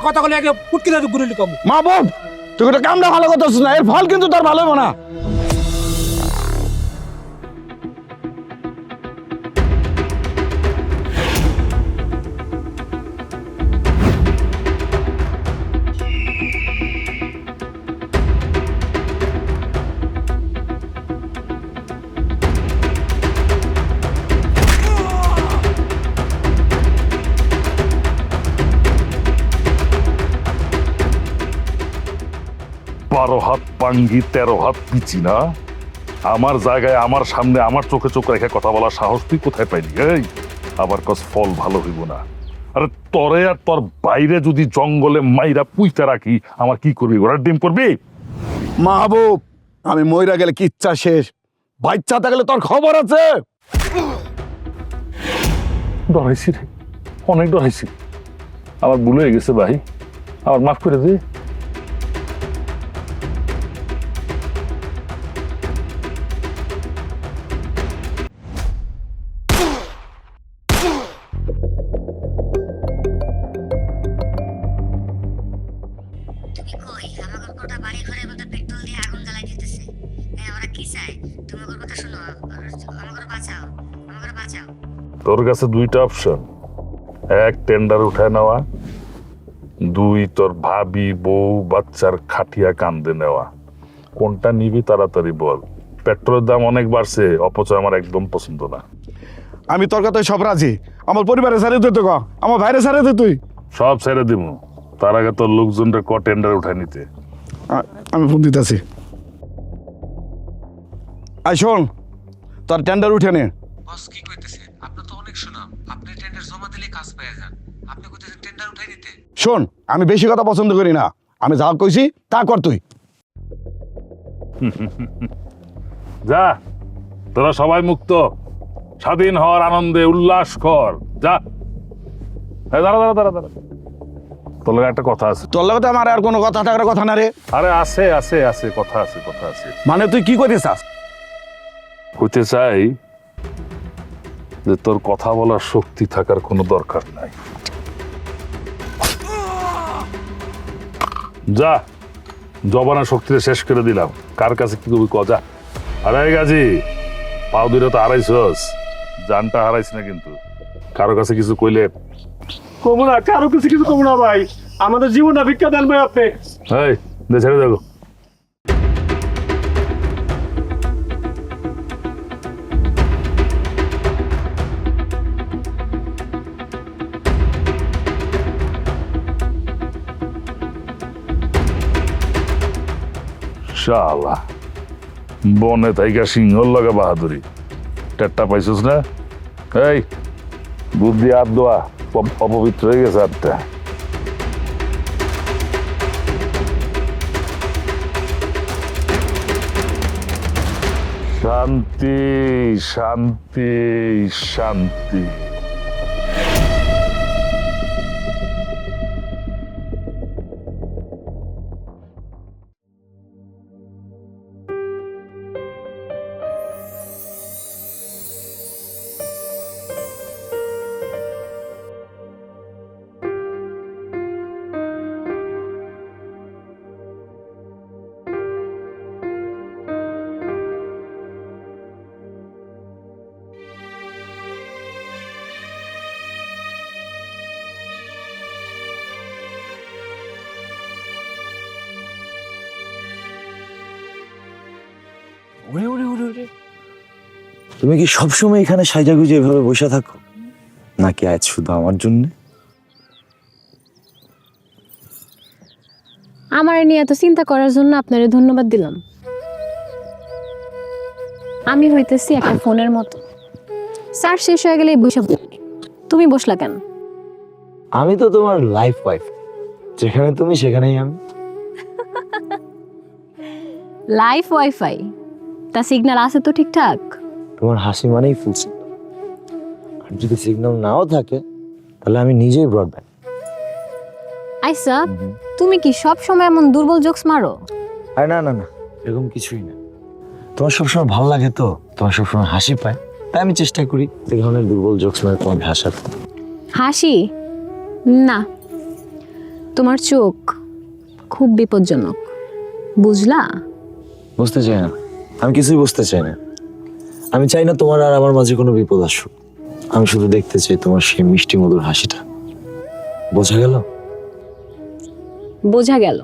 কথা বলে আগে পুটকি দাদু ঘুরে কম। মাহবুব তুই একটা কামটা ভালো করতেছিস না, এর ফল কিন্তু তোর ভালো হবে না। বারো হাত পাঙ্গি 13 হাত পিচি না, আমার জায়গায় আমার সামনে আমার চোখে চোখ রেখে কথা বলার সাহস তুই কোথায় পাইলি? এই আবার কস ফল ভালো হইব না। আরে তরে আর তোর বাইরে যদি জঙ্গলে মাইরা পুইতে রাখি আমার কি করবি? ওরা ডিম করবি? মাহবুব আমি মইরা গেলে কি ইচ্ছা শেষ, বাচ্চা থাকলে তোর খবর আছে। ডরাইছি রে, অনেক ডরাইছি। আমার ভুল হয়ে গেছে ভাই, আমার মাফ করে দে। তুমি কই? আমাদের গোটা বাড়ি ঘরের মধ্যে পেট্রোল দিয়ে আগুন জ্বালাই দিতেছে। ওরা কি চায়? তুমি ওর কথা শোনো, আমাকে বাঁচাও, আমাকে বাঁচাও। তোর কাছে দুইটা অপশন, এক টেন্ডার উঠায় নেওয়া, দুই তোর ভাবি বউ বাচ্চার খাটিয়া কান্দে নেওয়া। কোনটা নিবি তাড়াতাড়ি বল। পেট্রোলের দাম অনেক বাড়ছে, অপচয় আমার একদম পছন্দ না। আমি তোর কথায় সব রাজি, আমার পরিবারে ছেড়ে দে, তো ক আমার ভাইরে ছেড়ে দে তুই। সব ছেড়ে দিব, তার আগে তোর লোকজনটা টেন্ডার উঠায় নিতে। আমি ফোন দিতেছি। আই শোন, তোর টেন্ডার উঠে নে। বস কি কইতেছে? আপনার তো অনেক সুনাম, আপনি টেন্ডার জমা দিলে কাজ পেয়ে যান। আপনি কইতেছেন টেন্ডার উঠাই দিতে? শোন আমি বেশি কথা পছন্দ করি না, আমি যা কইছি তা কর তুই। যা, তোরা সবাই মুক্ত, স্বাধীন হওয়ার আনন্দে উল্লাস কর। যা। দাঁড়া দাঁড়া দাঁড়া দাঁড়া, তোর লগে একটা কথা আছে। তোর লগে তো আমার আর কোনো কথা থাকার কথা না রে। আরে আছে আছে আছে, কথা আছে কথা আছে। মানে তুই কি করিস? হইতে চাই যে তোর কথা বলার শক্তি থাকার কোনো দরকার নাই। যা, জবানের শক্তিটা শেষ করে দিলাম। কার কাছে কি করবি ক, যা। আরে গাজী, পাও দুইটা তো হারাইছস, জানটা হারাইছ না কিন্তু। কারো কাছে কিছু কইলে কমু না, কারো কিছু কিছু কমু না ভাই, আমাদের জীবনটা ভিক্ষা দেন ভাই আপনি। এই দে, ছেড়ে দেখো। শালা বনে থাইকা সিংহর লগে বাহাদুরি, টেট্টা পাইছিস না? এই বুদ্ধি আর দোয়া অপবিত্র হয়ে গেছে আটটা। শান্তি শান্তি শান্তি। ওরে ওরে ওরে ওরে, তুমি কি সবসময় এখানে সাইজাগুজে এভাবে বসে থাকো, নাকি আজ শুধু আমার জন্য? আমার নিয়ে এত চিন্তা করার জন্য আপনারে ধন্যবাদ দিলাম। আমি হইতেছি একটা ফোনের মতো, চার্জ শেষ হয়ে গেলেই বসে পড়ি। তুমি বসলা কেন? আমি তো তোমার লাইফ ওয়াইফ, যেখানে তুমি সেখানেই আমি। লাইফ ওয়াইফাই, তা সিগন্যাল আছে তো ঠিকঠাক? তোমার হাসি মানেই ফুল সিগন্যাল, আর যদি সিগন্যাল নাও থাকে তাহলে আমি নিজেই ব্রডব্যান্ড। আইসা, তুমি কি সব সময় এমন দুর্বল জোকস মারো? আরে না না না, এরকম কিছুই না। তোমার সবসময় ভালো লাগে তো, তোমার সবসময় হাসি পায়, তাই আমি চেষ্টা করি এই ধরনের দুর্বল জোকস মারে তোমার হাসাতে। হাসি না, তোমার চোখ খুব বিপজ্জনক, বুঝলা? বুঝতে চাই না, আমি কিছুই বুঝতে চাই না। আমি চাই না তোমার আর আমার মাঝে কোনো বিপদ আসুক। আমি শুধু দেখতে চাই তোমার সেই মিষ্টি মধুর হাসিটা। বোঝা গেল? বোঝা গেল।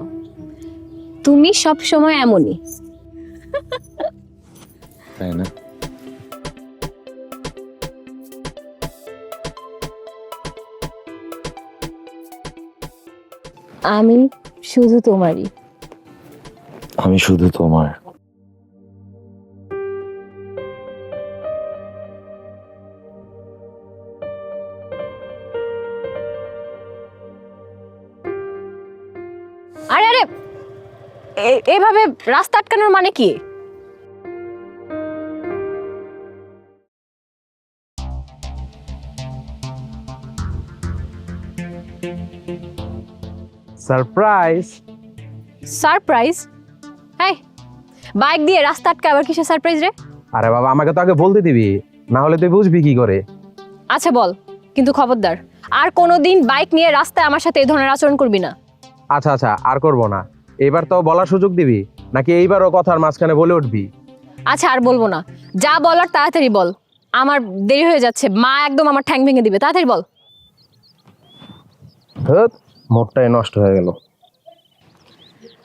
তুমি সব সময় এমনই। তাই না? আমি শুধু তোমারই। আমি শুধু তোমার। আরে আরে, এভাবে রাস্তা আটকানোর মানে কি? সারপ্রাইজ। সারপ্রাইজ? এই, বাইক দিয়ে রাস্তা আটকা আবার কিসের সারপ্রাইজ রে? আরে বাবা, আমাকে তো আগে বলতে দিবি, না হলে তুই বুঝবি কি করে? আচ্ছা বল, কিন্তু খবরদার আর কোনোদিন বাইক নিয়ে রাস্তায় আমার সাথে এই ধরনের আচরণ করবি না। আচ্ছা আচ্ছা, আর করবো না। এবার তো বলার সুযোগ দিবি, নাকি এইবারও কথার মাঝখানে বলে উঠবি? আচ্ছা আর বলবো না, যা বলার তাড়াতাড়ি বল, আমার দেরি হয়ে যাচ্ছে, মা একদম আমার ঠ্যাং ভেঙে দিবে, তাড়াতাড়ি বল। ধুৎ, মোটটাই নষ্ট হয়ে গেল।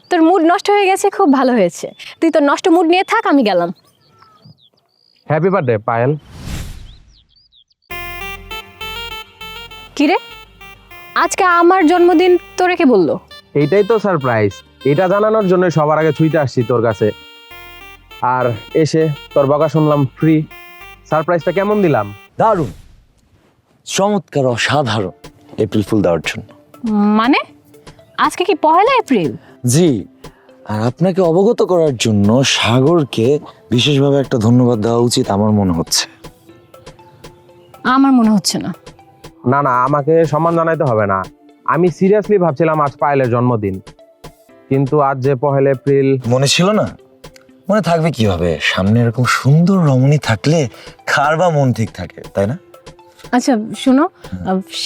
তোর মুড নষ্ট হয়ে গেছে, খুব ভালো হয়েছে। তুই তোর নষ্ট মুড নিয়ে থাক, আমি গেলাম। Happy birthday Payel. কিরে, আজকে আমার জন্মদিন তোরে কে বললো? এইটাই তো সারপ্রাইজ। এটা জানানোর জন্য সবার আগে ছুটে আসছি তোর কাছে, আর এসে তোর বকা শুনলাম ফ্রি। সারপ্রাইজটা কেমন দিলাম? দারুণ, চমৎকার, অসাধারণ। এপ্রিল ফুল দেওয়ার জন্য। মানে আজকে কি পহেলা এপ্রিল? জি, আর আপনাকে অবগত করার জন্য সাগরকে বিশেষভাবে একটা ধন্যবাদ দেওয়া উচিত আমার মনে হচ্ছে। আমার মনে হচ্ছে না। না না, আমাকে সম্মান জানাইতে হবে না। আমি সিরিয়াসলি ভাবছিলাম আজ পায়েলের জন্মদিন, কিন্তু আজ যে পহেলা এপ্রিল। মনে ছিল না? মনে থাকবে কিভাবে? সামনে এরকম সুন্দর রমণী থাকলে কার বা মন ঠিক থাকে, তাই না? আচ্ছা শোনো,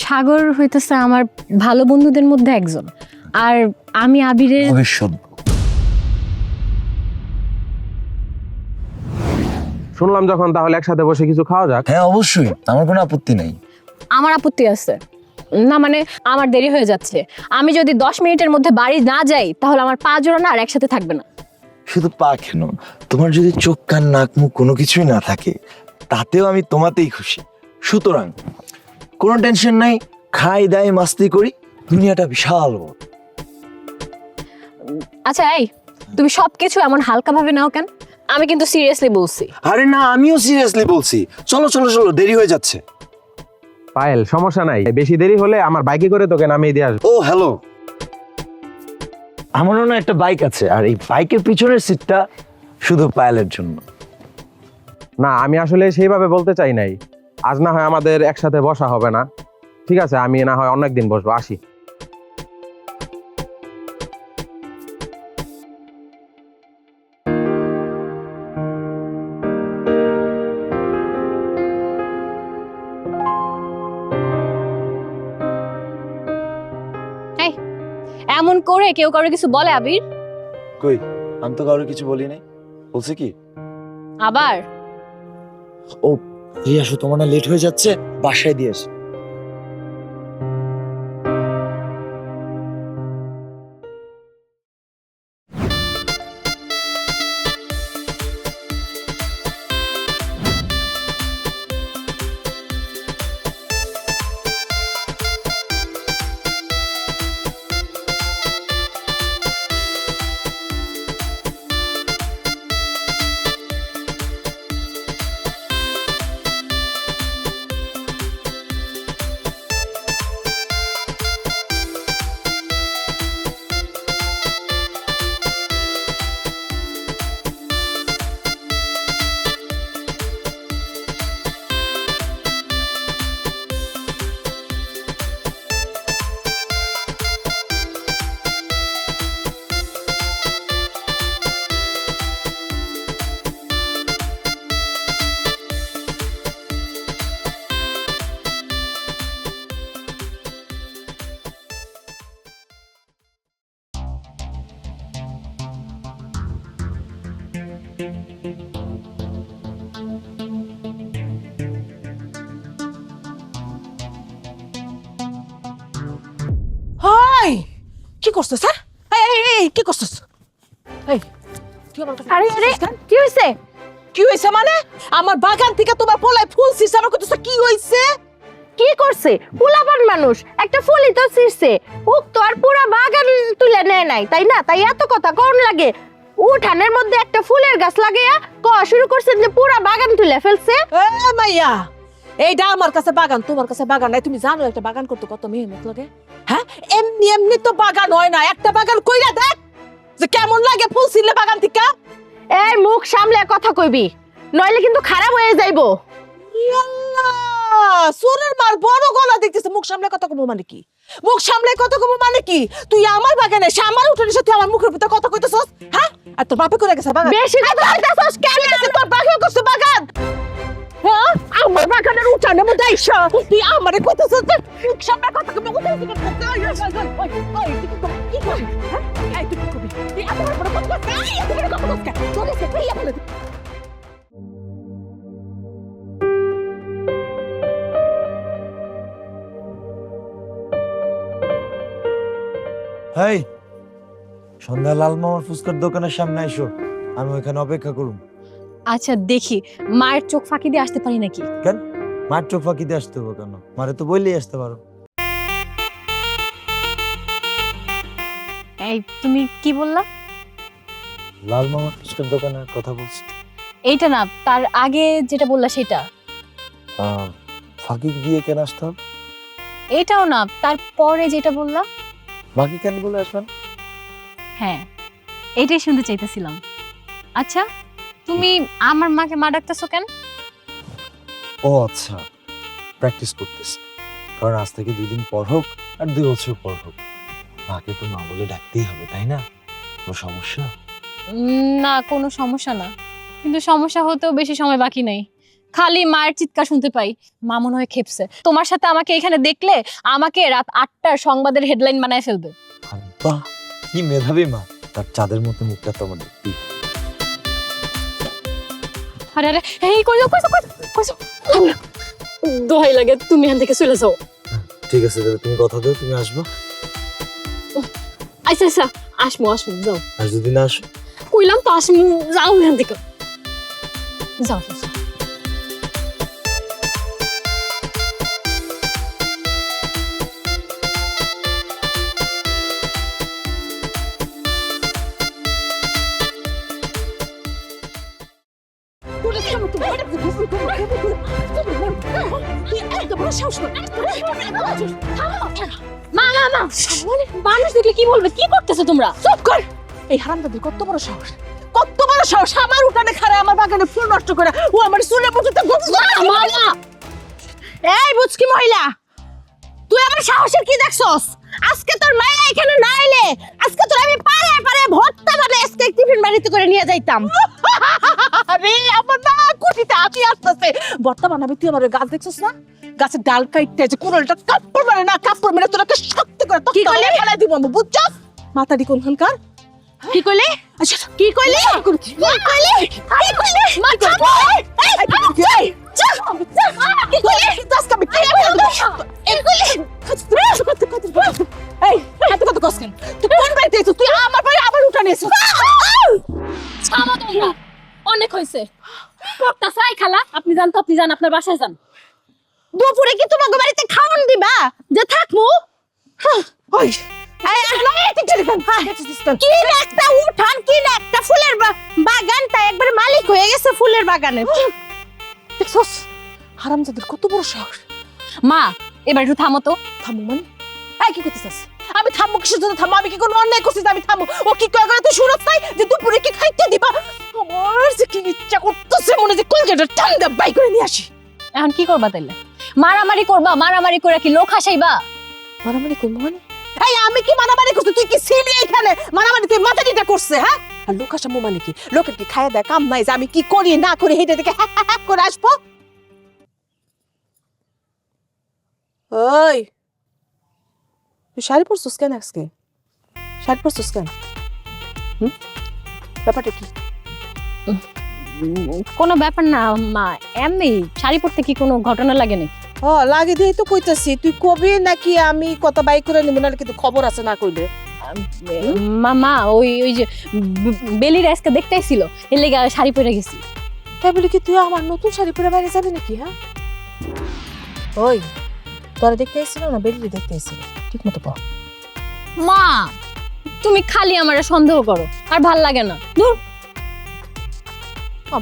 সাগর হইতেছে আমার ভালো বন্ধুদের মধ্যে একজন, আর আমি আবিরের ভবিষ্যৎ। শুনলাম যখন, তাহলে একসাথে বসে কিছু খাওয়া যাক। হ্যাঁ অবশ্যই, আমার কোনো আপত্তি নেই। আমার আপত্তি আছে। না মানে আমার দেরি হয়ে যাচ্ছে, আমি যদি 10 মিনিটের মধ্যে বাড়ি না যাই তাহলে আমার পা জোড়া না আর একসাথে থাকবে না। শুধু পা কেন, তোমার যদি চোখ কান নাক মুখ কোনো কিছুই না থাকে তাতেও আমি তোমাতেই খুশি। সুতরাং কোনো টেনশন নাই, খাই দাই মাস্তি করি, দুনিয়াটা বিশাল বড়। আচ্ছা এই, তুমি সবকিছু এমন হালকা ভাবে নাও কেন? আমি কিন্তু সিরিয়াসলি বলছি। আরে না, আমিও সিরিয়াসলি বলছি। চলো চলো চলো, দেরি হয়ে যাচ্ছে। পায়েল, সমস্যা নাই, বেশি দেরি হলে আমার বাইকে করে তোকে নামিয়ে দিয়ে আসবো। ও হ্যালো, আমারও না একটা বাইক আছে, আর এই বাইকের পিছনের সিটটা শুধু পায়েলের জন্য। না, আমি আসলে সেইভাবে বলতে চাই নাই। আজ না হয় আমাদের একসাথে বসা হবে না, ঠিক আছে, আমি না হয় অন্য একদিন বসবো, আসি। এই, এমন করে কেউ কারো কিছু বলে আবির? কই, আমি তো কারোর কিছু বলি নাই। বলছে কি? আবার ও এই আসো, তোমার না লেট হয়ে যাচ্ছে, বাসায় দিয়ে আসো। হাই কি করছিস স্যার? এই কি করছিস? এই তুই আমার কাছে আরে আরে কি হয়েছে? কি হইছে মানে? আমার বাগান থেকে তোমার পোলায় ফুল ছিঁড়ছে, আমার কইতেছ কি হইছে? কি করছে? পোলাপান মানুষ একটা ফুলই তো ছিঁড়ছে, ওক তো আর পুরা বাগান তুলে নেয় নাই, তাই না? তাই এত কথা কোন লাগে? উঠানের মধ্যে একটা ফুলের গাছ লাগাইয়া কওয়া শুরু করছেন যে পুরা বাগান তুলে ফেলছে। এ মাইয়া, এইটা আমার কাছে বাগান, তোমার কাছে বাগান নাই। তুমি জানো একটা বাগান করতে কত মেহনত লাগে? হ্যাঁ, এমনি এমনি তো বাগান হয় না। একটা বাগান কইরা দেখ যে কেমন লাগে ফুল ছিঁড়লে বাগান থেকে। এই মুখ সামলে কথা কইবি, নইলে কিন্তু খারাপ হয়ে যাইবো। সুরের মার বড় গলা দেখতেছে। মুখ সামলে কথা কমু মানে কি? মুখ সামলে কথা কমু মানে কি? তুই আমার বাগানে এসে আমার উঠোনে এসে তুই আমার মুখের ভিতরে কথা কইতেছস? হ্যাঁ, আর তোর বাপে করে গেছে বাগান। বেশি কথা কইতাছস কেন? তোর বাপে করছে বাগান। হ্যাঁ, আমার বাগানের উঠানের মধ্যে আইসা তুই আমারে কইতেছস যে মুখ সামলে কথা কমু। কি করছিস? হ্যাঁ, এই তুই কি করবি? তুই এত বড় কথা কইছিস? এত বড় কথা কইছিস? তোর কাছে তুই বলে হেই, সন্ধ্যা লাল মামার ফুচকার দোকানের সামনে আইসো, আমি ওইখানে অপেক্ষা করুম। আচ্ছা দেখি মায়ের চোখ ফাঁকি দিয়ে আসতে পারি নাকি। কেন মার চোখ ফাঁকি দিয়ে আসতে হবে কেন? মারে তো বললেই আসতে পারো। এই তুমি কি বললা? লাল মামার ফুচকার দোকানের কথা বলছি। এইটা না, তার আগে যেটা বললা সেটা। ফাঁকি দিয়ে কেন আসতে হবে? এটাও না, তারপরে যেটা বললা। বাকি কেন বলে আসবেন? হ্যাঁ, এটাই শুনতে চাইতেছিলাম। আচ্ছা তুমি আমার মাকে মা ডাকতেছো কেন? ও আচ্ছা, প্র্যাকটিস করতেছি। কারণ আজ থেকে 2 দিন পর হোক আর 2 বছর পর হোক, মাকে তো মা বলে ডাকতেই হবে, তাই না? কোনো সমস্যা? না কোনো সমস্যা না, কিন্তু সমস্যা হতেও বেশি সময় বাকি নেই। খালি মায়ের চিৎকার শুনতে পাই, মা মনে হয় খেপছে। তোমার সাথে আমাকে এখানে দেখলে আমাকে রাত 8টার সংবাদের হেডলাইন বানায় ফেলবে। বাহ, কি মেধাবী মা! তার চাঁদের মতো মুখটা তো আমার দেখতেই। আরে আরে এই কইছো দোহাই লাগে, তুমি এখান থেকে চলে যাও। ঠিক আছে, তাহলে তুমি কথা দাও তুমি আসবো। আচ্ছা আচ্ছা, আসমু যাও। আর যদি না আসো? কইলাম তো আসমু, যাও এখান থেকে, যাও যাও। মানুষ দেখলে কি বলবে? কি করতেছো তোমরা? চুপ কর! এই হারামজাদির কত বড় সাহস! কত বড় সাহস! আমার উঠানে খাড়ায় আমার বাগানে ফুল নষ্ট করে ও আমার চুলে মুখে মামা, এই বুচকি মহিলা, তুই আমার সাহসের কি দেখছস? আজকে তোর মায়া এখানে না এলে আজকে তোর আমি পারে পারে ভর্তা বানাই আজকে টিফিন বাড়িতে করে নিয়ে যাইতাম। আরে আমার না কুটিতে আতি আসতেছে। ভর্তা বানাবি তুই? আমার গাছ দেখছস না? গাছের ডাল কাটতে যে কোনটা কাপড় মানে না, কাপড় মানে তোরাকে শক্ত করে তো কি কইলে ফেলাই দিব আমি, বুঝছস? মাথাডি কোন হলকার? কি কইলে? আচ্ছা কি কইলে? কি কইলে? কি কইলে? মা চাপো! এই কি কইলে? দাস কামি কি কইলে? এই কইলে? এই এত কত কসকেন? তুই কোন বাড়িতে এসেছিস? তুই আমার বাড়ি আবার উঠানে এসেছিস? থামো তোমরা, অনেক হয়েছে। পড়তা চাই খালা, আপনি যান তো, আপনি যান আপনার বাসায় যান। দুপুরে কি তোমাকে বাড়িতে খাওয়ান দিবা যে থাকমু? ওই এই না এত টেলিফোন কি না একটা উঠান, কি না একটা ফুলের বাগান, তাই একবারে মালিক হয়ে গেছে ফুলের বাগানে। দেখছস হারামজাদির কত বড় সাহস! মা এবার একটু থামো তো। থামু মানে? এই কি করতেছিস? আমি থামবো কিসের জন্য? থামবো? আমি কি কোনো অন্যায় করছি যে আমি থামবো? ও কি কয় করে তুই শুনছ নাই যে দুপুরে কি খাইতে দিবা? আমার যে কি ইচ্ছা করতেছে মনে যে কলকাতা ঠান্ডা বাই করে নিয়ে আসি। এখন কি করবা তাইলে? মারামারি করবা? মারামারি করে কি লোক হাসাইবা? মারামারি করবো মানে? এই আমি কি মারামারি করছি? তুই কি ছিলি এখানে? মারামারি তুই মাতারিটা করছে? হ্যাঁ, আর লোক হাসাবো মানে কি? লোকের কি খায়া দেয় কাম নাই যে আমি কি করি না করি হেঁটে থেকে হ্যাঁ করে আসবো? ওই তুই শাড়ি পরছিস কেন আজকে? শাড়ি পরছিস কেন? ব্যাপারটা কি? কোনো ব্যাপার না মা, এমনি শাড়ি পরতে কি কোনো ঘটনা লাগে নাকি? ও লাগে দিয়ে তো কইতাছি, তুই কবি নাকি আমি কত বাই করে নিব, না কিন্তু খবর আছে না কইলে। মা ওই ওই যে বেলির আজকে দেখতে আইছিল, এর লেগে শাড়ি পরে গেছি। তাই বলে কি তুই আমার নতুন শাড়ি পরে বাইরে যাবি নাকি? হ্যাঁ ওই তোরা দেখতে এসেছিল না বেরিয়ে দেখতে এসেছিল, ঠিক মতো পাও। মা তুমি খালি আমারে সন্দেহ করো, আর ভাল লাগে না। ধুর,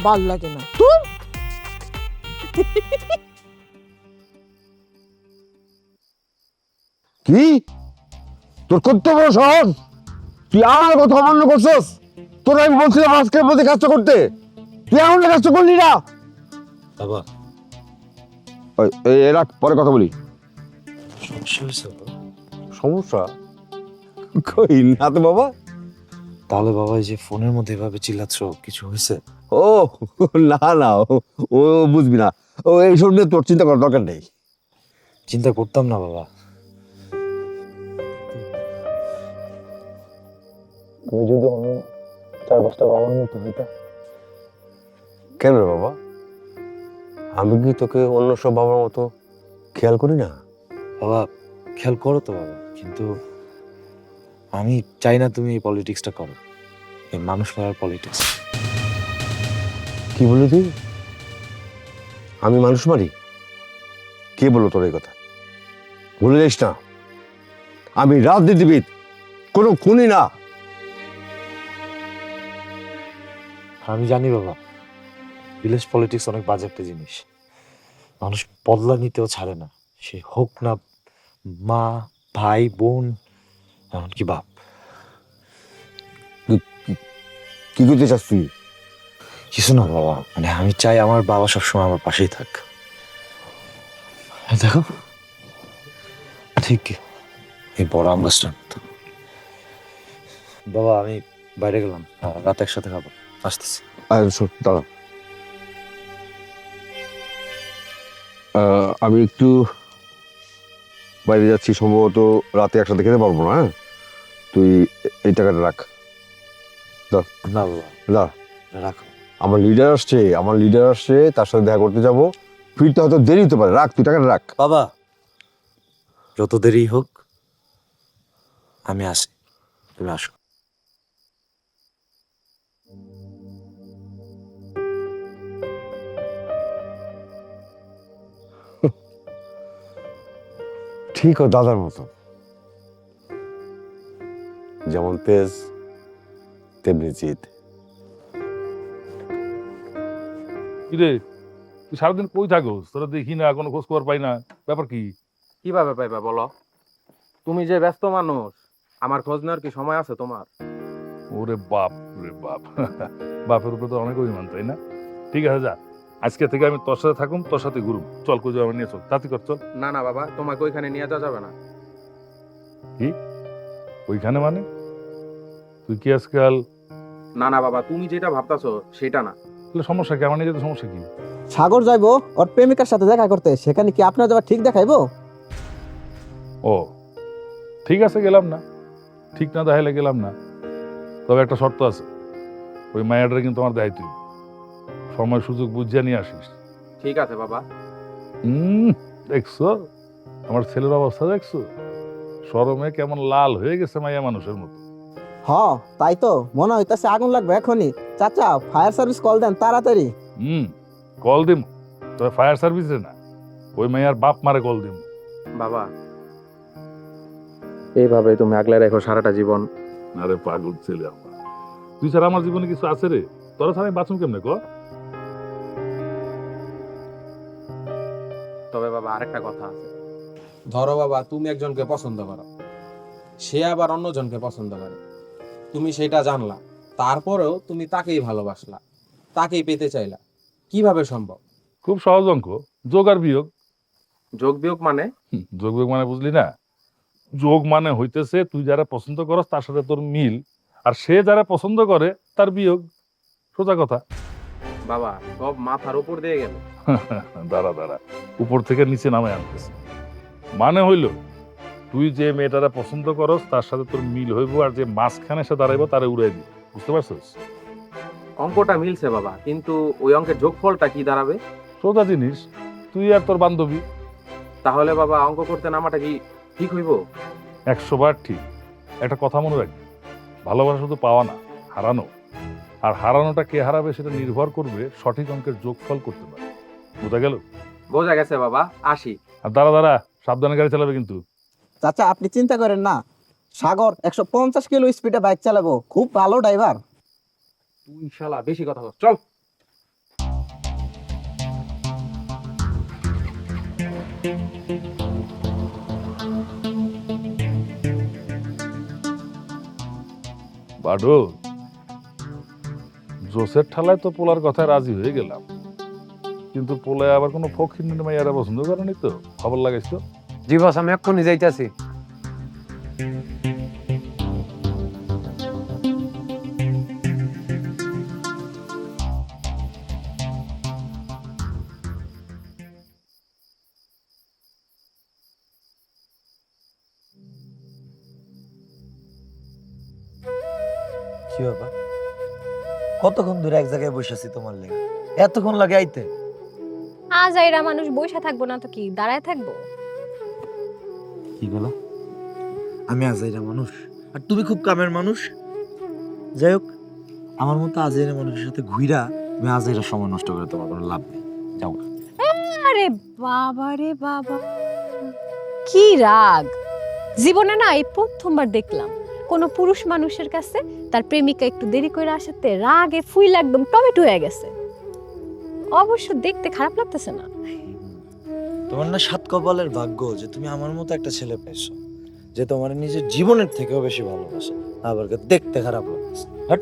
ভাল লাগে না তুই। কি তোর করতে বড় সহজ? তুই আমার কথা অমান্য করছস? তোর আমি বলছিলাম আজকের মধ্যে কাজটা করতে, তুই এমন কাজটা করলি না। বাবা এরা পরে কথা বলি। সমস্যা হয়েছে বাবা? সমস্যা কই না তো বাবা। তাহলে বাবা এই যে ফোনের মধ্যে এভাবে চিল্লাচ্ছ, কিছু হয়েছে? ও না না, ও বুঝবি না, ও এইসব নিয়ে তোর চিন্তা করার দরকার নেই। চিন্তা করতাম না বাবা। তুমি যদি অন্য 4-5টা বাবার মতো হইতা। কেন রে বাবা, আমি কি তোকে অন্য সব বাবার মতো খেয়াল করি না? বাবা খেয়াল করো তো বাবা, কিন্তু আমি চাই না তুমি এই পলিটিক্সটা করো, এই মানুষ মারার পলিটিক্স। কি বলি তুই? আমি মানুষ মারি? কে বললো তোর এই কথা? ভুলে যাস না, আমি রাজনীতিবিদ, কোনো খুনি না। আমি জানি বাবা, ভিলেজ পলিটিক্স অনেক বাজে একটা জিনিস। মানুষ বদলা নিতেও ছাড়ে না, সে হোক না মা, ভাই, বোন, এমনকি বাপ। কি করতে চাস তুই? কিছু না বাবা, মানে আমি চাই আমার বাবা সবসময় আমার পাশেই থাক। এই দেখো ঠিক এই বড় আম গাছটার মতো। বাবা আমি বাইরে গেলাম, রাত একসাথে খাবো, আসতেছি। শোন দাঁড়া, আমি একটু বাইরে যাচ্ছি, সম্ভবত রাতে একসাথে খেতে পারবো না। হ্যাঁ, তুই এই টাকাটা রাখ। না বাবা না, রাখো। আমার লিডার আসছে, তার সাথে দেখা করতে যাবো, ফিরতে হয়তো দেরি হতে পারে। রাখ, তুই টাকাটা রাখ। বাবা যত দেরি হোক আমি আসি, তুমি আসো। ঠিক ও দাদার মতো, যেমন তেজ তেমনি জিদ। কিরে তুই সারাদিন কই থাকোস? তোরা দেখি না, কোনো খোঁজ খবর পাই না, ব্যাপার কি? কিভাবে পাইবা বলো? তুমি যে ব্যস্ত মানুষ, আমার খোঁজ নেওয়ার কি সময় আছে তোমার? ওরে বাপ রে বাপ, বাপের উপরে তো অনেক অভিমান, তাই না? ঠিক আছে যা, আজকে থেকে আমি তোর সাথে থাকুম, তোর সাথে ঘুরুম। চল কোথাও আমার নিয়ে চল, তাড়াতাড়ি কর চল। না না বাবা, তোমাকে ওইখানে নিয়ে যাওয়া যাবে না। কি ওইখানে মানে? তুই কি আজকাল? না না বাবা, তুমি যেটা ভাবতাছো সেটা না। তাহলে সমস্যা কি? আমার নিয়ে যেতে সমস্যা কি? সাগর যাইবো ওর প্রেমিকার সাথে দেখা করতে, সেখানে কি আপনার যাওয়া ঠিক দেখাইবো? ও ঠিক আছে, গেলাম না, ঠিক না দেখাইলে গেলাম না। তবে একটা শর্ত আছে, ওই মায়াটা কিন্তু আমার দেখাই, তুই সময় সুযোগ বুঝিয়া নিয়ে আসিস। ঠিক আছে বাবা। দেখছো আমার ছেলের অবস্থা, দেখছো শরমে কেমন লাল হয়ে গেছে মাইয়া মানুষের মতো। হ তাই তো মনে হইতাছে আগুন লাগবে এখনই। চাচা ফায়ার সার্ভিস কল দেন তাড়াতাড়ি। কল দিম, তবে ফায়ার সার্ভিসে না, ওই মাইয়ার বাপ মারে কল দিম। বাবা এইভাবে তুমি আগলে রেখো সারাটা জীবন। আরে পাগল ছেলে আমার, তুই ছাড়া আমার জীবনে কিছু আছে রে? তোরা ছাড়া আমি বাঁচুম কেমনে ক? তবে বাবা আরেকটা কথা আছে। ধরো বাবা তুমি একজনকে পছন্দ করো, সে আবার অন্যজনকে পছন্দ করে, তুমি সেটা জানলা, তারপরেও তুমি তাকেই ভালোবাসলা, তাকেই পেতে চাইলা, কিভাবে সম্ভব? খুব সহজ অঙ্ক, যোগ আর বিয়োগ। যোগ বিয়োগ মানে? যোগ বিয়োগ মানে বুঝলি না? যোগ মানে হইতেছে তুই যারা পছন্দ করস তার সাথে তোর মিল, আর সে যারা পছন্দ করে তার বিয়োগ। সোজা কথা। বাবা সব মাথার উপর দিয়ে গেল। দাঁড়া দাঁড়া, উপর থেকে নিচে নামে আনতেছে। মানে হইল তুই যে মেয়েটারা পছন্দ করস তার সাথে তোর মিল হইব, আর যে মাঝখানে সে দাঁড়াইব তারে উড়াই দিব। বুঝতে পারছিস? অঙ্কটা মিলছে বাবা, কিন্তু ওই অঙ্কের যোগফলটা কি দাঁড়াবে? সোজা জিনিস, তুই আর তোর বান্ধবী। তাহলে বাবা অঙ্ক করতে নামাটা কি ঠিক হইব? 100 বার ঠিক। একটা কথা মনে রাখবি, ভালোবাসা শুধু পাওয়া না, হারানো। আর হারানোটা কে হারাবে সেটা নির্ভর করবে সঠিক অঙ্কের যোগফল করতে পারে। বোঝা গেল? বোঝা গেছে বাবা, আসি। আর দাঁড়া, সাবধানে গাড়ি চালাবে কিন্তু। চাচা আপনি চিন্তা করেন না, সাগর 150 কিলো স্পিডে বাইক চালাবো, খুব ভালো ড্রাইভার। তুই শালা বেশি কথা বল, চল। বাডো, জোসের ঠালায় তো পোলার কথায় রাজি হয়ে গেলাম, কিন্তু পোলায় আবার কোনো ফকির মাইয়ারা পছন্দ করেনি তো। খবর লাগাইছ তো? জি বস, আমি এক্ষুনি যাইতাছি। কি বাবা, কতক্ষণ ধরে এক জায়গায় বসে আছি তোমার লেগে? এতক্ষণ লাগে আইতে? আজ এরা মানুষ বইসা থাকবো না তো কি দাঁড়ায় থাকবো? কি বলো? আমি আজাইরা মানুষ আর তুমি খুব কামের মানুষ। যাই হোক, আমার মতো আজাইরা মানুষের সাথে ঘুইরা আমি আজাইরা সময় নষ্ট করে তোমার কোনো লাভ নেই। যাও। আরে বাবা রে বাবা, কি রাগ! জীবনে না এই প্রথমবার দেখলাম কোন পুরুষ মানুষের কাছে তার প্রেমিকা একটু দেরি করে আসাতে রাগে ফুইলা একদম টমেটো হয়ে গেছে। অবশ্য দেখতে খারাপ লাগতেছে না। তোমার না সাত কপালের ভাগ্য যে তুমি আমার মতো একটা ছেলে পেয়েছো, যে তোমার নিজের জীবনের থেকেও বেশি ভালোবাসে, আবার দেখতে খারাপ লাগতেছে। হাট।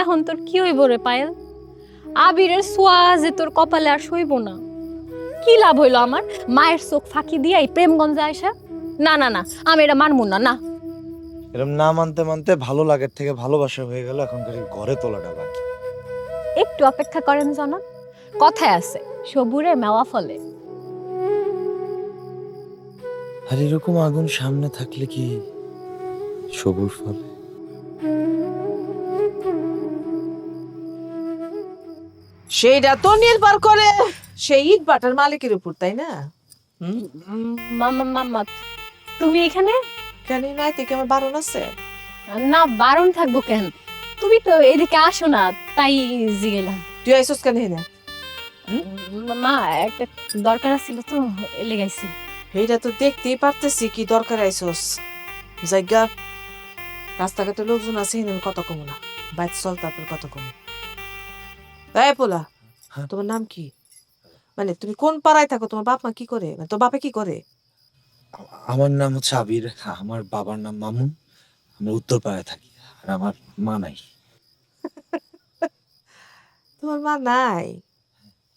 এখন তোর কি হইব রে পায়েল? আবিরের ছোঁয়া যে তোর কপালে আর সইব না। কি লাভ হইলো আমার মায়ের চোখ ফাঁকি দিয়ে এই প্রেমগঞ্জে আইসা? না না না, আমি এটা মানবো না। না, এরকম না মানতে মানতে ভালো লাগার থেকে ভালোবাসা হয়ে গেল, এখন ঘরে তোলাটা বাকি। একটু অপেক্ষা করেন জনাব, কথায় আছে সবুরে মেওয়া ফলে। আর এরকম আগুন সামনে থাকলে কি সবুর ফলে? সেইটা তো নির্ভর করে সেই ইট বাটার মালিকের উপর, তাই না? মামা মামা, তুমি এখানে? কেন নাই থেকে আমার বারণ আছে? না, বারণ থাকবো কেন? তুমি তো এদিকে আসো না, তাই জিগেলাম। তুই আইসস কেন না? মা, একটা দরকার ছিল তো লেগাইছি। এইটা তো দেখতেই পারতেছি কি দরকার আইসস। জায়গা রাস্তাঘাটে লোকজন আছে, আমি কত কম না, বাইক চল তারপর কত কম। এই পোলা, তোমার নাম কি? মানে তুমি কোন পাড়ায় থাকো? তোমার বাপ মা কি করে? মানে তোর বাপে কি করে? আমার নাম হচ্ছে আবির, আমার বাবার নাম মামুন, আমরা উত্তরপাড়ায় থাকি, আর আমার মা নাই। তোমার মা নাই?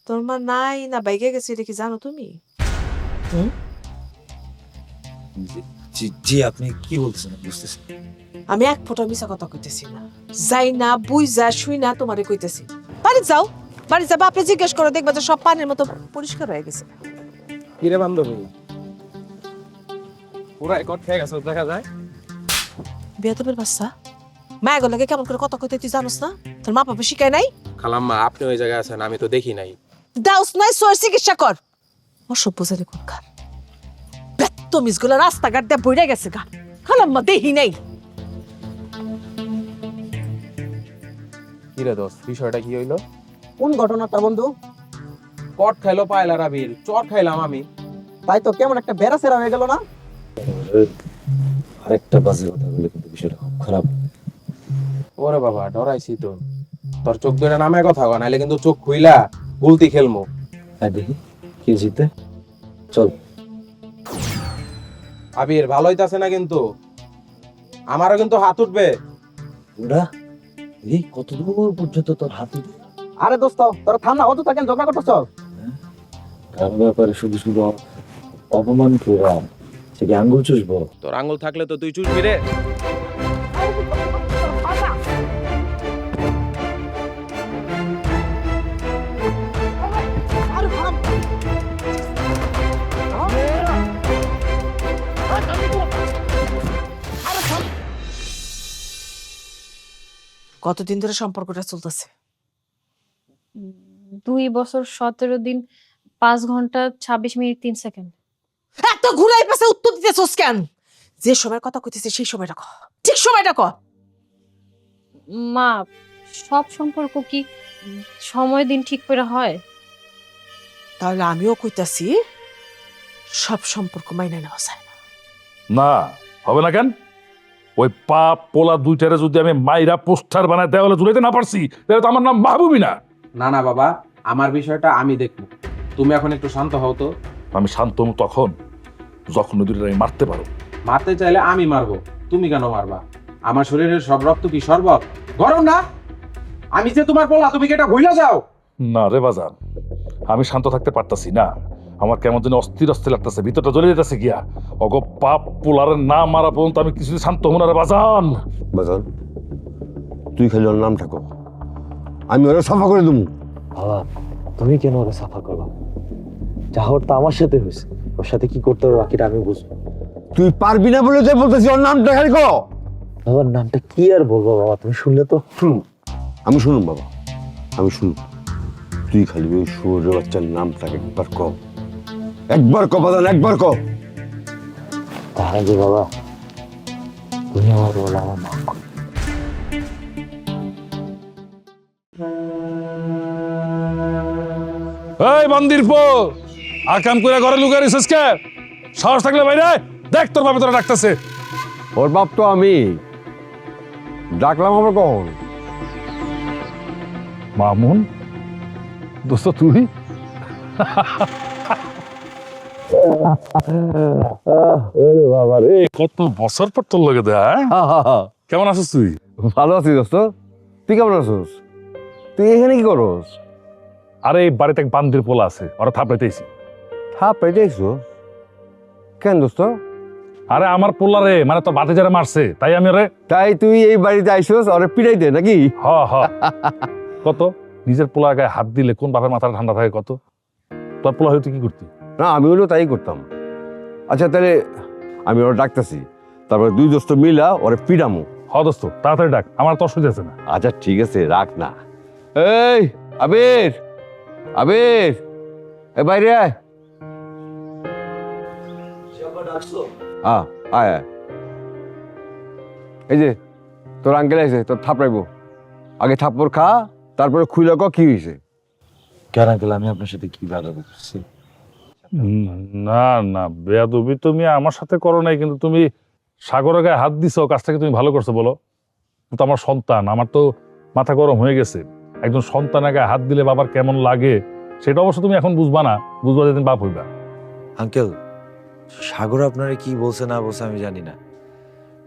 তোর মা নাই না বাইকে গেছে, এটা কি জানো তুমি? জি, আপনি কি বলছেন বুঝতেছি। আমি এক ফোঁটা মিশা কথা কইতেছি না, যাই না বুঝ যা শুই না তোমারে কইতেছি। বাড়ি যাও, বাড়ি যাবা, আপনি জিজ্ঞেস করে দেখবা যে সব পানির মতো পরিষ্কার হয়ে গেছে। কি রে বান্ধবী, পুরা একট খেয়ে গেছে দেখা যায়। বেয়াদবের বাচ্চা, মায়ের গলাকে কেমন করে কথা কইতে তুই জানোস না? তোর মা বাবা শিখায় নাই? খালাম্মা, আপনি ওই জায়গায় আছেন, আমি তো দেখি নাই। দাউস নাই, সোর চিকিৎসা কর। অসভ্য জানি কোনখান বেত্তমিজ গুলা রাস্তাঘাট দিয়ে বইরা গেছে গা, খালাম্মা দেখি নাই। কি রে দোস্ত, বিষয়টা কি হইলো? কোন ঘটনাটা বন্ধু? কট খাইলো পায়লা রাবির, চট খাইলাম আমি। তাই তো, কেমন একটা বেড়াচেরা হয়ে গেল না? আরেকটা বাজে কথা বলে কিন্তু বিষয়টা খুব খারাপ। ওরে বাবা, ডরাইছি তো। তোর চোখ ধরে নামে কথা কয়, নাইলে কিন্তু চোখ খুইলা গুলতি খেলমু। হ্যাঁ, দেখি কি জিতে। চল। আবির ভালো হইতাছে না কিন্তু, আমারও কিন্তু হাত উঠবে। ওরা এই কত দূর পর্যন্ত তোর হাত উঠে? আরে দোস্ত, তোরা থাম না, অত থাকেন ঝগড়া করতেছ। কার ব্যাপারে শুধু শুধু অপমান করা, সে কি আঙ্গুল চুষবো? তোর আঙ্গুল থাকলে তো তুই চুষবি রে। কতদিন ধরে সম্পর্কটা চলতেছে? 2 বছর 17 দিন 5 ঘন্টা 26 মিনিট 3 সেকেন্ড। এত ঘুরাই পাশে উত্তর দিতেছস কেন? যে সময় কথা কইতেছে সেই সময়টা কহ, ঠিক সময়টা কহ। মা, সব সম্পর্ক কি সময় দিন ঠিক করে হয়? তাহলে আমিও কইতাছি সব সম্পর্ক মাইনা নেওয়া যায় না। না, হবে না কেন? ওই পাপ পোলা দুইটারে যদি আমি মাইরা পোস্টার বানায় দেওয়ালে ঝুলাইতে না পারছি তাহলে তো আমার নাম মাহবুবই না। না না বাবা, আমার বিষয়টা আমি দেখব। তুমি এখন একটু শান্ত হও তো। আমি শান্ত হবো তখন যখন ওই দুইটারে আমি মারতে পারো। মারতে চাইলে আমি মারবো, তুমি কেন মারবা? আমার শরীরের সব রক্ত কি শরবত গরম না? আমি যে তোমার পোলা, তুমি কি এটা ভুলে যাও? না রে বাজান, আমি শান্ত থাকতে পারতাছি না। আমার কেমন যেন অস্থির অস্থির লাগতেছে, ভিতরটা জ্বলে যেতেছে গিয়া। অগো পাপ পোলারের না মারা পর্যন্ত আমি কিছুদিন শান্ত হবো না রে বাজান। বাজান, তুই খালি ওর নাম থাকো, আমি ওরা সাফা করে দেবো। বাবা, তুমি কেন ওরা সাফা করবা? যা হওয়ার তো আমার সাথে হয়েছে, ওর সাথে কি করতে হবে বাকিটা আমি বুঝবো। তুই পারবি না বলে তাই বলতেছি, ওর নামটা খালি কো। বাবার নামটা কি আর বলবো বাবা, তুমি শুনলে তো। আমি শুনুন বাবা, আমি শুনুন। তুই খালি ওই শুয়োরের বাচ্চার নামটাকে একবার ক, একবার ক বাজান, একবার ক। তার আগে বাবা, তুমি আমার বলে আমার মাফ করো। এই মন্দির পো, আকাম করে ঘরে লুকাই রিসেস কে? সাহস থাকলে বাইরে দেখ, তোর বাবা তোরা ডাকতেছে। ওর বাপ তো আমি, ডাকলাম আবার কখন? মামুন দোস্ত তুই? বাবা রে, কত বছর পর তোর লগে দেয়া। কেমন আছিস তুই? ভালো আছিস দোস্ত, তুই কেমন আছিস? তুই এখানে কি করস? আরে এই বাড়িতে এক বান্দির পোলা আছে, ওরা থাপড়াইতেছি। পাইতেছো কেন দোস্ত? আরে আমার পোলা রে, মানে তোর বাতে যারা মারছে তাই আমি রে। তাই তুই এই বাড়িতে আইসস ওরে পিটাইতে নাকি? হ হ। কত নিজের পোলার গায়ে হাত দিলে কোন বাপের মাথাটা ঠান্ডা থাকে কত? তোর পোলা হয়তো কি করতি? না, আমি হলেও তাই করতাম। আচ্ছা তাহলে আমি ওরা ডাকতেছি, তারপরে দুই দোস্ত মিলা ওরে পিডামু। হ দোস্ত, তাড়াতাড়ি ডাক, আমার তো অসুবিধা আছে না। আচ্ছা ঠিক আছে, রাখ না। এই আবির, আবির, এ বাইরে আয়। আয় আয়। এই যে তোর আঙ্কেল আছে, তোর থাপড়াইবো। আগে থাপ্পড় খা, তারপরে খুইলা ক কি হয়েছে। কেন আঙ্কেল, আমি আপনার সাথে কি বাধা করছি? না না, বেয়াদবি তুমি আমার সাথে করো নাই, কিন্তু তুমি সাগরের গায়ে হাত দিছো, কাজটাকে তুমি ভালো করছো বলো তো। আমার সন্তান, আমার তো মাথা গরম হয়ে গেছে। একজন সন্তানের গায়ে হাত দিলে বাবার কেমন লাগে সেটা অবশ্য তুমি এখন বুঝবা না, বুঝবা যেদিন বাপ হইবা। আঙ্কেল, সাগর আপনারা কি বলছে না বলছে আমি জানি না,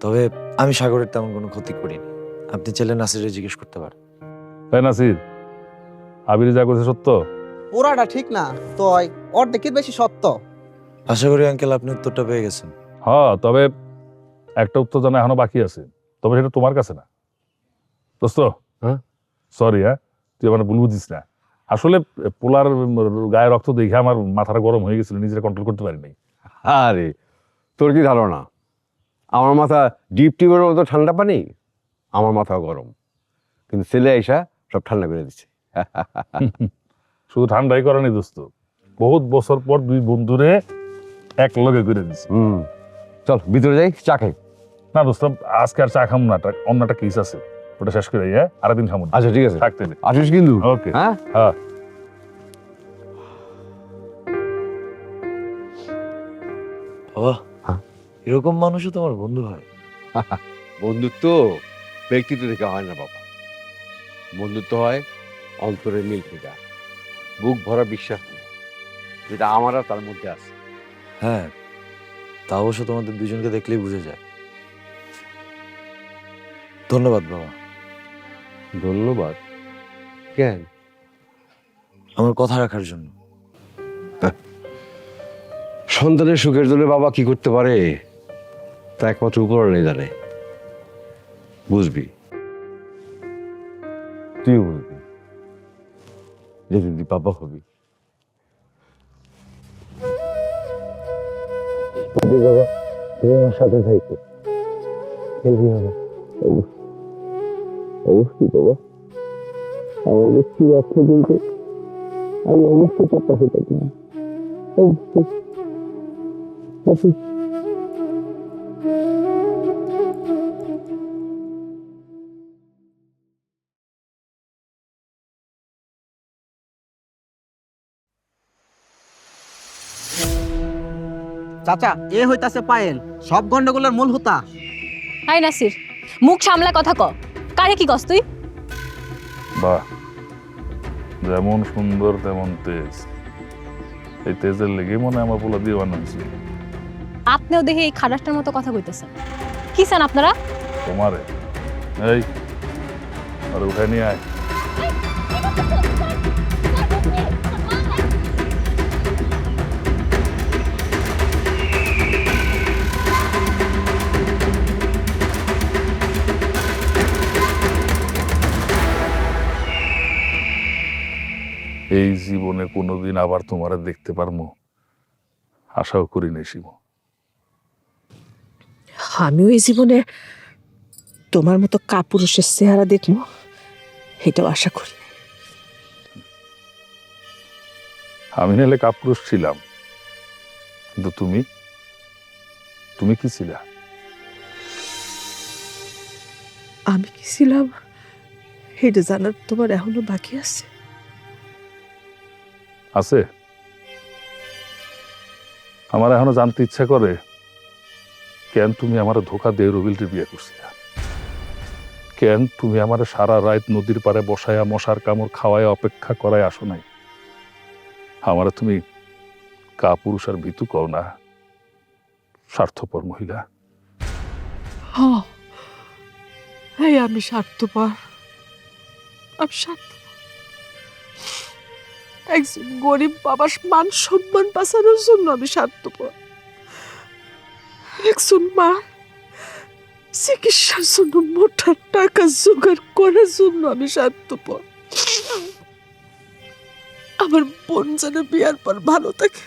তবে আমি সাগরের তেমন কোনো ক্ষতি করিনি। আপনি চাইলে নাসিরে জিজ্ঞেস করতে পারেন। তাই নাসির, আবির যা করছে সত্য? পুরাটা ঠিক না তো অর্ধেকের বেশি সত্য। আশা করি আঙ্কেল আপনি উত্তরটা পেয়ে গেছেন। হ্যাঁ, তবে একটা উত্তর জানা এখনো বাকি আছে, তবে সেটা তোমার কাছে না দোস্ত। হ্যাঁ সরি, হ্যাঁ তুই আমার ভুল বুঝিস না। আসলে পোলার গায়ে রক্ত দেখে আমার মাথাটা গরম হয়ে গেছিল, নিজেরা কন্ট্রোল করতে পারি নাই। আরে তোর কি ধারণা আমার মাথা ডিপ টিউবের মতো ঠান্ডা পানি? আমার মাথাও গরম, কিন্তু ছেলে আইসা সব ঠান্ডা করে দিচ্ছে। শুধু ঠান্ডাই করেনি দোস্ত, বহুত বছর পর দুই বন্ধুরে এক লগে করে দিছে। চল ভিতরে যাই, চা খাই। না দোস্ত, আজকে আর চা খাম না, অন্য একটা কেস আছে, ওটা শেষ করে হ্যাঁ আরেকদিন খামো। আচ্ছা ঠিক আছে, থাকতে দে। আসিস কিন্তু। ওকে। হ্যাঁ হ্যাঁ। বাবা, হ্যাঁ? এরকম মানুষও তোমার বন্ধু হয়? বন্ধুত্ব ব্যক্তিত্ব থেকে হয় না বাবা, বন্ধুত্ব হয় অন্তরের মিল থেকে, বুক ভরা বিশ্বাস নিয়ে, যেটা আমার আর তার মধ্যে আছে। হ্যাঁ, তা অবশ্য তোমাদের দুজনকে দেখলেই বুঝে যায়। ধন্যবাদ বাবা। ধন্যবাদ কেন? আমার কথা রাখার জন্য। সন্তানের সুখের জন্য বাবা কি করতে পারে তা একমাত্র উপরওয়ালাই জানে। বুঝবি, তুইও বুঝবি যে তুই বাবা হবি। বাবা, তুমি আমার সাথে থাকো, খেলবি বাবা। অবশ্যই বাবা, আমার অবশ্যই আছে, কিন্তু আমি অবশ্যই চাপা হয়ে থাকি না। অবশ্যই। চাচা, এ হইতাছে পায়েল, সব গন্ডগোলের মূল হোতা। হাই নাসির, মুখ সামলা কথা ক। কারে কি কস তুই? বাহ, যেমন সুন্দর তেমন তেজ। এই তেজের লেগে মনে হয় আমার পোলা দিয়ে বানাচ্ছি। আপনিও দেখে এই খারাপটার মতো কথা কইতেছেন। কি চান আপনারা? তোমারে এই আর উঠে নিয়ে আয়। এই জীবনে কোনোদিন আবার তোমারে দেখতে পারবো আশাও করি নাই শিব। আমিও এই জীবনে তোমার মতো কাপুরুষের চেহারা দেখবো এটাও আশা করি। আমি নাহলে কাপুরুষ ছিলাম, কিন্তু তুমি তুমি কি ছিলা? আমি কি ছিলাম এটা জানার তোমার এখনো বাকি আছে? আছে। আমার এখনো জানতে ইচ্ছা করে কেন তুমি আমার ধোকা দিয়ে রবিলটি বিয়ে করছিলে, কেন তুমি আমার সারা রাত নদীর পাড়ে বসায়া মশার কামড় খাওয়ায় অপেক্ষা করায় আসো নাই। আমার তুমি কাপুরুষ আর ভীতু কও না, স্বার্থপর মহিলা। এই আমি স্বার্থপর, আমি স্বার্থপর। একজন গরিব বাবার মান সম্মান বাঁচানোর জন্য আমি স্বার্থপর। একজন মা চিকিৎসার জন্য মোটা টাকা জোগাড় করার জন্য আমি স্বার্থপর। আমার বোন যেন বিয়ার পর ভালো থাকে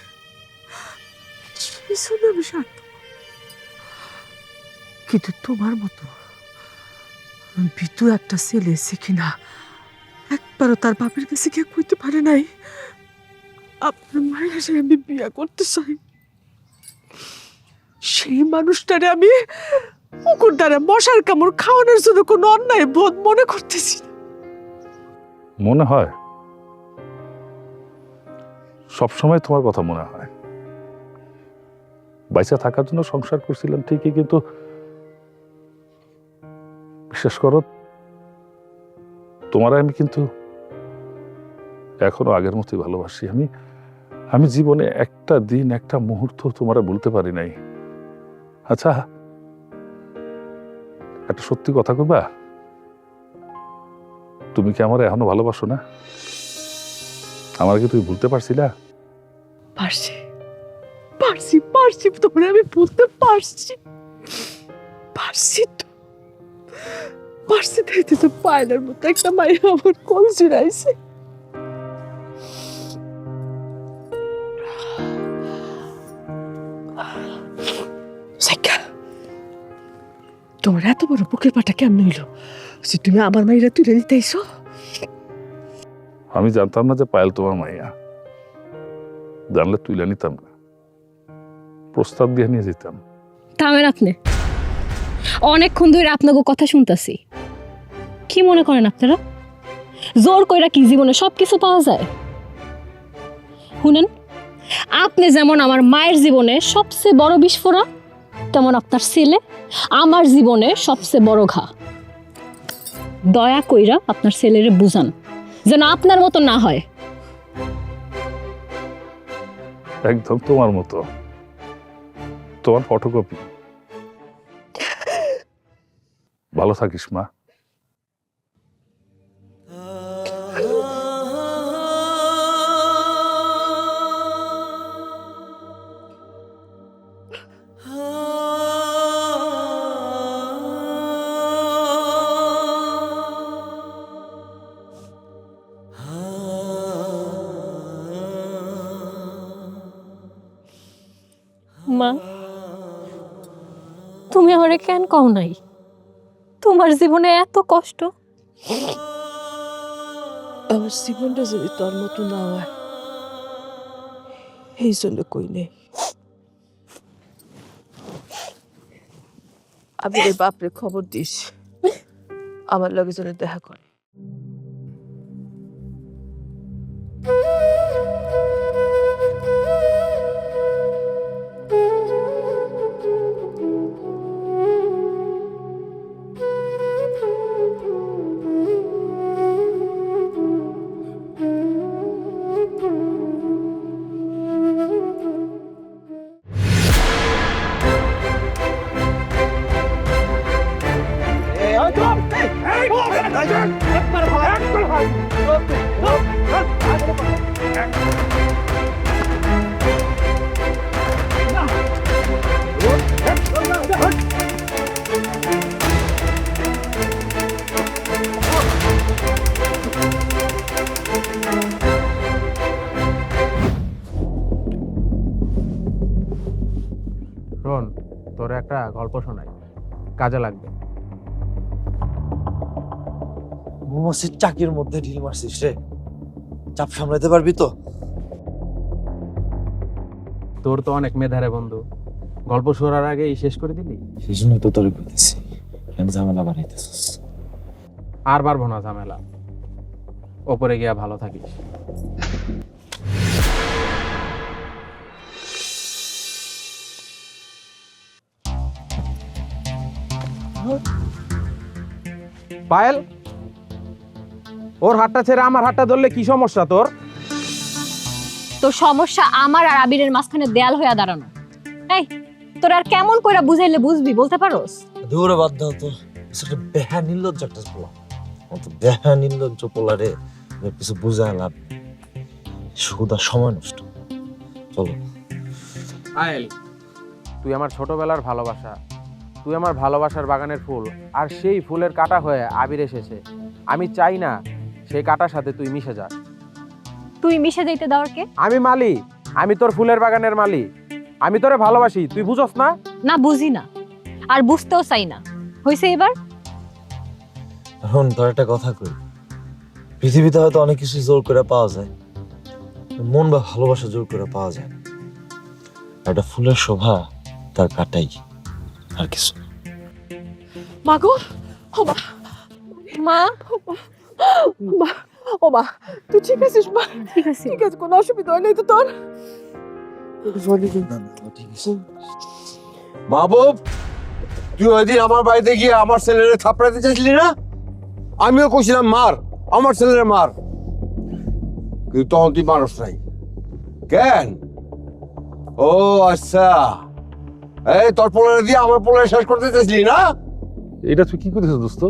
সেই জন্য আমি স্বার্থপর। কিন্তু তোমার মতো বিতু একটা ছেলে এসে কিনা একবারও তার বাপের কাছে গিয়ে কইতে পারে নাই আপনার মায়ের সাথে আমি বিয়া করতে চাই। সেই মানুষটারে আমি পুকুর দ্বারা মশার কামড় খাওয়ানোর জন্য কোনো অন্যায় বোধ মনে করতেছি না। মনে হয় সবসময় তোমার কথা মনে হয়। বাইচা থাকার জন্য সংসার করছিলাম ঠিকই, কিন্তু বিশ্বাস করো তোমার আমি কিন্তু এখনো আগের মতোই ভালোবাসি। আমি জীবনে একটা দিন একটা মুহূর্ত তোমারে বলতে পারি নাই। আচ্ছা, একটা সত্যি কথা কইবা, তুমি কি আমার এখনো ভালোবাসো না? আমার কি তুমি ভুলতে পারছিলা? পারছি পারছি পারছি তোমরা আমি বলতে পারছি, পারছি তো পারছি। দেখতে তো পায়লার মতো একটা মাই আমার কোল জুড়াইছে। তোমার এত বড় বুকের পাটা কেমন হইলো যে তুমি আমার মাইরা তুলে দিতেইছো? আমি জানতাম না যে পায়েল তোমার মাইয়া। জানলে তুইলে নিতাম না, প্রস্তাব দিয়ে নিয়ে যেতাম। থামেন আপনি, অনেকক্ষণ ধরে আপনাকে কথা শুনতাছি। কি মনে করেন আপনারা জোর কইরা কি জীবনে সবকিছু পাওয়া যায়? শুনেন, আপনি যেমন আমার মায়ের জীবনে সবচেয়ে বড় বিস্ফোরণ, তেমন আপনার ছেলে আমার জীবনে সবচেয়ে বড় ঘা। দয়া কইরা আপনার ছেলেরে বুঝান যেন আপনার মতো না হয়। একদম তোমার মতো, তোমার ফটোকপি। ভালো থাকিস মা। মা, তুমি আমারে কেন কও নাই? তোমার জীবনে এত কষ্ট, আমার জীবনটা যদি তোর মতো না হয় এই জন্য কই নেই। আমি রে বাপরে খবর দিস আমার লগে জনে দেখা করে। শোন, তোর একটা গল্প শোনাই, কাজে লাগবে। মৌমাছির চাকির মধ্যে ঢিল মারছিস রে, চাপ সামলাতে পারবি তো? তোর তো অনেক মেধারে বন্ধু, গল্প শোনার আগেই শেষ করে দিলি। সেই জন্য তো তোর বলতেছি, কেন ঝামেলা বানাইতেছিস? আর পারবো না ঝামেলা, ওপরে গিয়া ভালো থাকিস। পায়েল, ওর হাতটা ছেড়ে আমার হাতটা ধরলে কি সমস্যা তোর? তোর সমস্যা আমার আর আবিরের মাঝখানে দেয়াল হইয়া দাঁড়ানো। এই তোর আর কেমন কইরা বুঝাইলে বুঝবি, বলতে পারোস? দূরে বাদ দাও তো, সেটা বেহা নির্লজ্জ একটা পোলা, অত বেহা নির্লজ্জ পোলা রে কিছু বুঝায় লাভ নেই। শুধু সময় নষ্ট। চলো। পায়েল, তুই আমার ছোটবেলার ভালোবাসা, তুই আমার ভালোবাসার বাগানের ফুল, আর সেই ফুলের কাঁটা হয়ে আবির এসেছে। আমি চাই না সেই কাঁটার সাথে তুই মিশে যাস। তুই মিশে যাইতে দেওয়ার কে? আমি মালি, আমি তোর ফুলের বাগানের মালি, আমি তোরে ভালোবাসি, তুই বুঝস না? না, বুঝি না, আর বুঝতেও চাই না। হইছে এবার? এখন তোর একটা কথা কই, পৃথিবীতে হয়তো অনেক কিছু জোর করে পাওয়া যায়, মন বা ভালোবাসা জোর করে পাওয়া যায় না। একটা ফুলের শোভা তার কাটাই, আর কিছু না। মা গো, ও মা, মা, মা, ও মা, তুই ঠিক আছিস মা? ঠিক আছে। ঠিক আছে, কোনো অসুবিধা হয় নাই তো তোর? মাহবুব, তুই ওইদিন আমার বাড়িতে গিয়ে আমার ছেলেরে থাপড়াতে চাইছিলি না? আমিও কইছিলাম মার, আমার ছেলেরে মার, কিন্তু তখন তুই মানুষ নাই কেন? ও আচ্ছা, এই তোর পোলারে দিয়ে আমার পোলারে শেষ করতে চাইছিলি না? এটা তুই কি করতেছিস দোস্ত?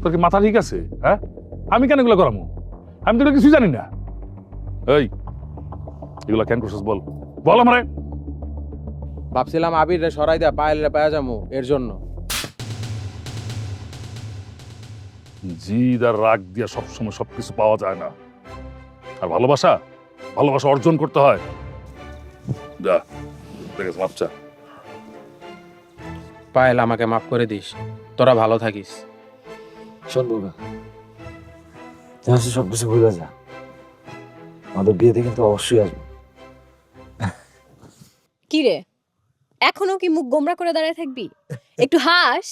তোর কি মাথা ঠিক আছে? হ্যাঁ, আমি কেন এগুলো করামো? আমি তো কিছুই জানি না। এই এগুলা কেন করছিস বল, বল আমারে। ভাবছিলাম আবির রে সরাই দেয়া পায়েল রে পায়া যামু, এর জন্য। জিদ আর রাগ দিয়া সবসময় সবকিছু পাওয়া যায় না, আর ভালোবাসা, ভালোবাসা অর্জন করতে হয়। যা দেখে মাপচা। পায়েল, আমাকে মাফ করে দিস, তোরা ভালো থাকিস। শোন বাবা, তুই সবকিছু ভুলে যা, আমাদের বিয়েতে কিন্তু অবশ্যই আসবে। কি রে, এখনো কি মুখ গোমরা করে দাঁড়ায় থাকবি? একটু হাস।